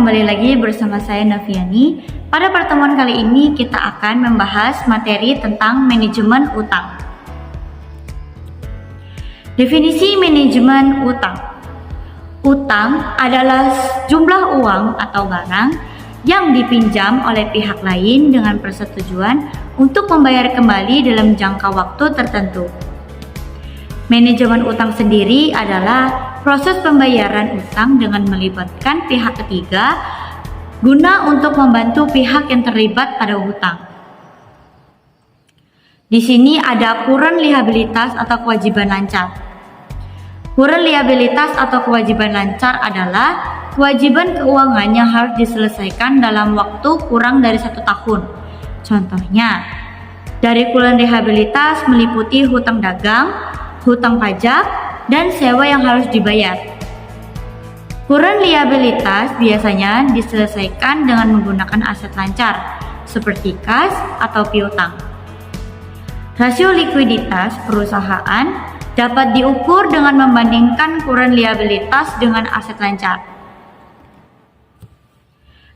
kembali lagi bersama saya Noviani. Pada pertemuan kali ini kita akan membahas materi tentang manajemen utang. Definisi manajemen utang. Utang adalah jumlah uang atau barang yang dipinjam oleh pihak lain dengan persetujuan untuk membayar kembali dalam jangka waktu tertentu. Manajemen utang sendiri adalah proses pembayaran utang dengan melibatkan pihak ketiga guna untuk membantu pihak yang terlibat pada hutang. Di sini ada kurun liabilitas atau kewajiban lancar. Kurun liabilitas atau kewajiban lancar adalah kewajiban keuangan yang harus diselesaikan dalam waktu kurang dari 1 tahun. Contohnya, dari kurun liabilitas meliputi hutang dagang, hutang pajak, dan sewa yang harus dibayar. Kurun liabilitas biasanya diselesaikan dengan menggunakan aset lancar, seperti kas atau piutang. Rasio likuiditas perusahaan dapat diukur dengan membandingkan kurun liabilitas dengan aset lancar.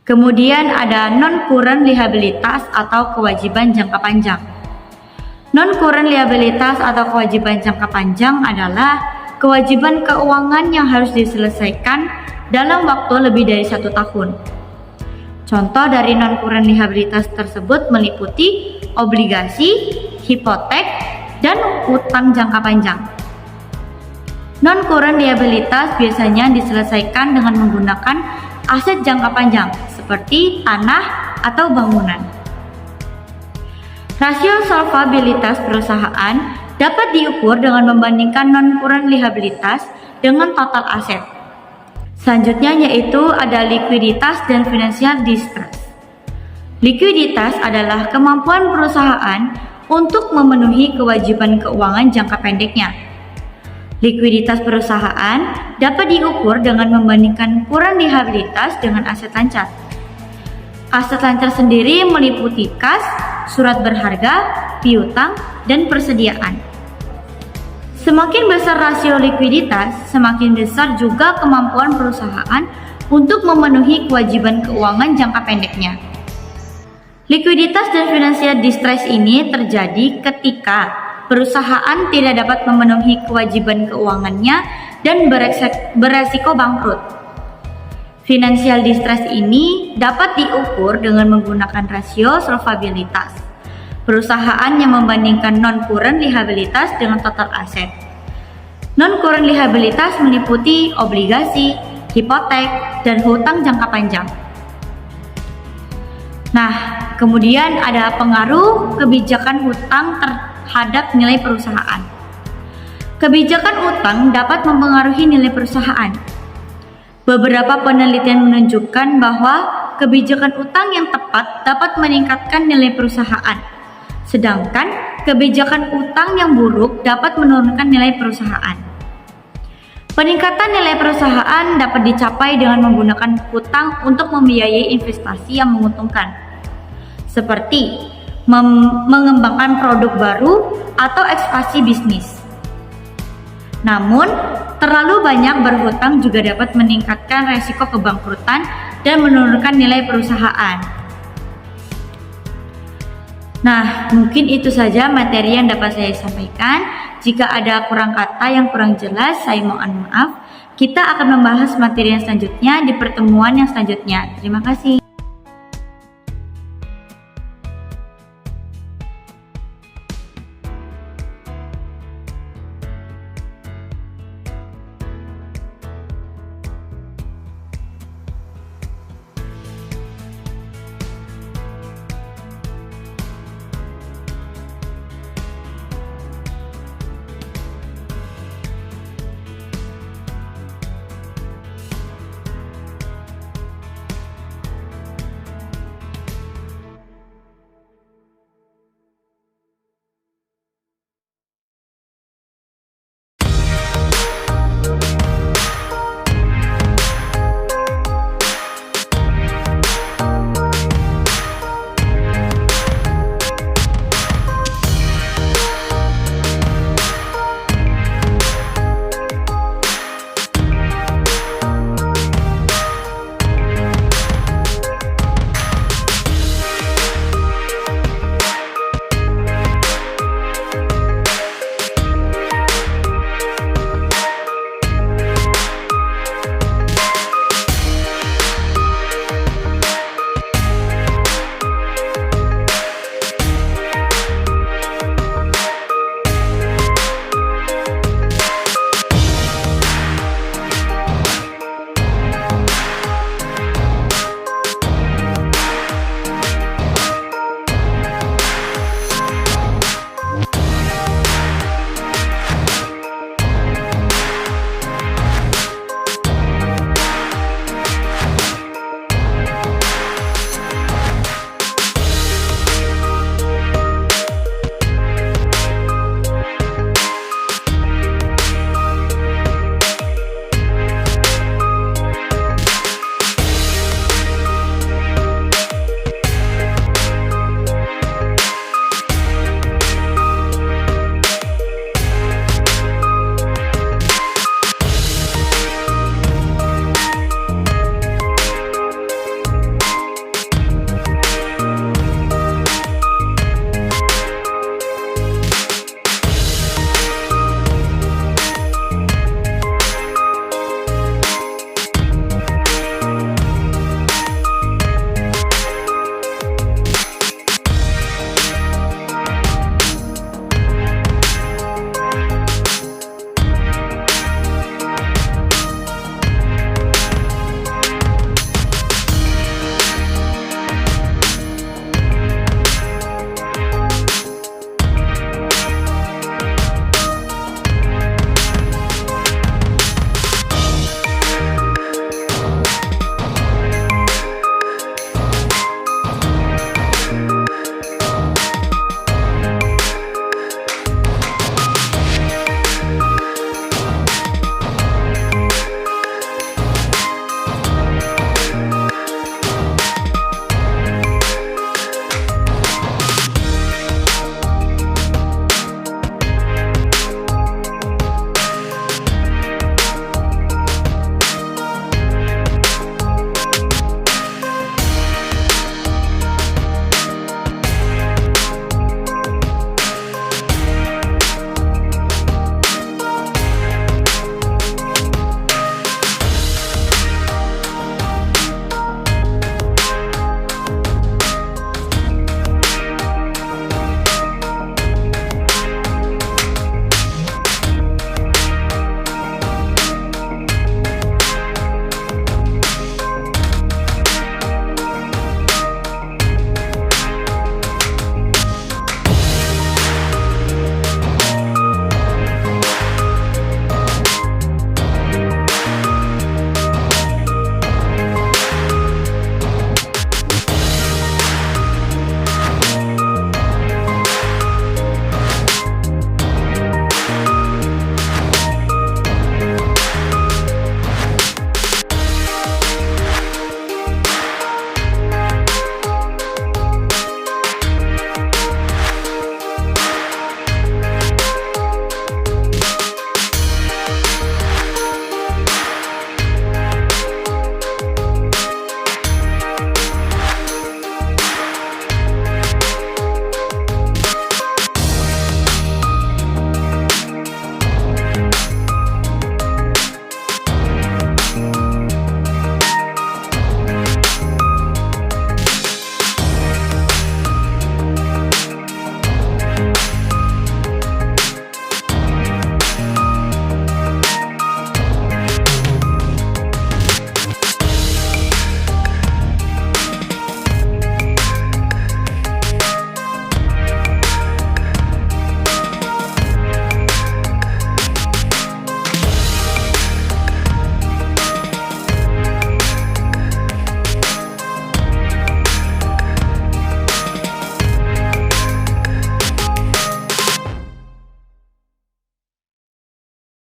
Kemudian ada non-kurun liabilitas atau kewajiban jangka panjang. Non-kurun liabilitas atau kewajiban jangka panjang adalah kewajiban keuangan yang harus diselesaikan dalam waktu lebih dari 1 tahun. Contoh dari non-kurun liabilitas tersebut meliputi obligasi, hipotek, dan utang jangka panjang. Non-kurun liabilitas biasanya diselesaikan dengan menggunakan aset jangka panjang seperti tanah atau bangunan. Rasio solvabilitas perusahaan dapat diukur dengan membandingkan non-kurun liabilitas dengan total aset. Selanjutnya yaitu ada likuiditas dan financial distress. Likuiditas adalah kemampuan perusahaan untuk memenuhi kewajiban keuangan jangka pendeknya. Likuiditas perusahaan dapat diukur dengan membandingkan kurun liabilitas dengan aset lancar. Aset lancar sendiri meliputi kas, surat berharga, piutang, dan persediaan. Semakin besar rasio likuiditas, semakin besar juga kemampuan perusahaan untuk memenuhi kewajiban keuangan jangka pendeknya. Likuiditas dan financial distress ini terjadi ketika perusahaan tidak dapat memenuhi kewajiban keuangannya dan beresiko bangkrut. Financial distress ini dapat diukur dengan menggunakan rasio solvabilitas perusahaan yang membandingkan non-kurun liabilitas dengan total aset. Non-kurun liabilitas meliputi obligasi, hipotek, dan hutang jangka panjang. Nah, kemudian ada pengaruh kebijakan hutang terhadap nilai perusahaan. Kebijakan utang dapat mempengaruhi nilai perusahaan. Beberapa penelitian menunjukkan bahwa kebijakan utang yang tepat dapat meningkatkan nilai perusahaan, sedangkan kebijakan utang yang buruk dapat menurunkan nilai perusahaan. Peningkatan nilai perusahaan dapat dicapai dengan menggunakan hutang untuk membiayai investasi yang menguntungkan, seperti mengembangkan produk baru atau ekspansi bisnis. Namun, terlalu banyak berhutang juga dapat meningkatkan resiko kebangkrutan dan menurunkan nilai perusahaan. Nah, mungkin itu saja materi yang dapat saya sampaikan. Jika ada kurang kata yang kurang jelas, saya mohon maaf. Kita akan membahas materi yang selanjutnya di pertemuan yang selanjutnya. Terima kasih.